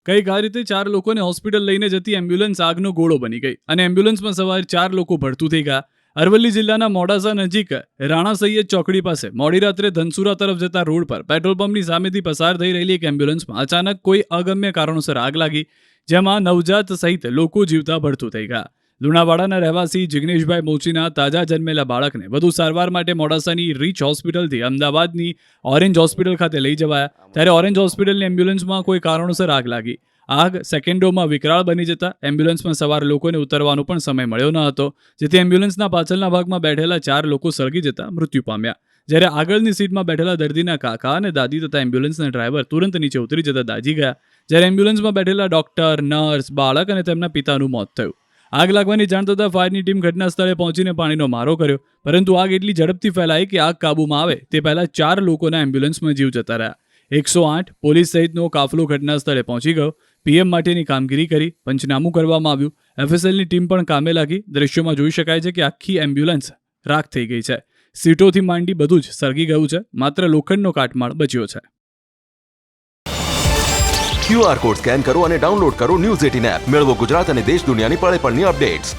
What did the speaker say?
કંઈક આ રીતે 4 લોકોને હોસ્પિટલ લઈને જતી એમ્બ્યુલન્સ આગનો ગોળો બની ગઈ અને એમ્બ્યુલન્સમાં સવાર 4 લોકો ભડતું થઈ ગયા. અરવલ્લી જિલ્લાના મોડાસા નજીક રાણા સૈયદ ચોકડી પાસે મોડી રાત્રે ધનસુરા તરફ જતા રોડ પર પેટ્રોલ પંપની સામેથી પસાર થઈ રહેલી એક એમ્બ્યુલન્સમાં અચાનક કોઈ અગમ્ય કારણોસર આગ લાગી, જેમાં નવજાત સહિત લોકો જીવતા ભડતું થઈ ગયા. લુણાવાડાના રહેવાસી જિગ્નેશભાઈ મોચીના તાજા જન્મેલા બાળકને વધુ સારવાર માટે મોડાસાની રીચ હોસ્પિટલથી અમદાવાદની ઓરેન્જ હોસ્પિટલ ખાતે લઈ જવાયા, ત્યારે ઓરેન્જ હોસ્પિટલની એમ્બ્યુલન્સમાં કોઈ કારણોસર આગ લાગી. આગ સેકન્ડોમાં વિકરાળ બની જતા એમ્બ્યુલન્સમાં સવાર લોકોને ઉતરવાનો પણ સમય મળ્યો ન હતો, જેથી એમ્બ્યુલન્સના પાછળના ભાગમાં બેઠેલા 4 લોકો સળગી જતા મૃત્યુ પામ્યા. જ્યારે આગળની સીટમાં બેઠેલા દર્દીના કાકા અને દાદી તથા એમ્બ્યુલન્સના ડ્રાઈવર તુરંત નીચે ઉતરી જતા દાઝી ગયા, જ્યારે એમ્બ્યુલન્સમાં બેઠેલા ડોક્ટર, નર્સ, બાળક અને તેમના પિતાનું મોત થયું. આગ લાગવાની જાણ થતાં ફાયરની ટીમ ઘટના સ્થળે પહોંચીને પાણીનો મારો કર્યો, પરંતુ આગ એટલી ઝડપથી ફેલાઈ કે આગ કાબૂમાં આવે તે પહેલા 4 લોકોના એમ્બ્યુલન્સમાં જીવ જતા રહ્યા. 108 પોલીસ સહિતનો કાફલો ઘટના સ્થળે પહોંચી ગયો. પીએમ માટેની કામગીરી કરી પંચનામું કરવામાં આવ્યું. એફએસએલની ટીમ પણ કામે લાગી. દ્રશ્યોમાં જોઈ શકાય છે કે આખી એમ્બ્યુલન્સ રાખ થઈ ગઈ છે. સીટોથી માંડી બધું જ સળગી ગયું છે. માત્ર લોખંડનો કાટમાળ બચ્યો છે. QR કોડ સ્કેન કરો અને ડાઉનલોડ કરો ન્યૂઝ 18 એપ. મેળવો ગુજરાત અને દેશ દુનિયાની પળે પળની અપડેટ્સ.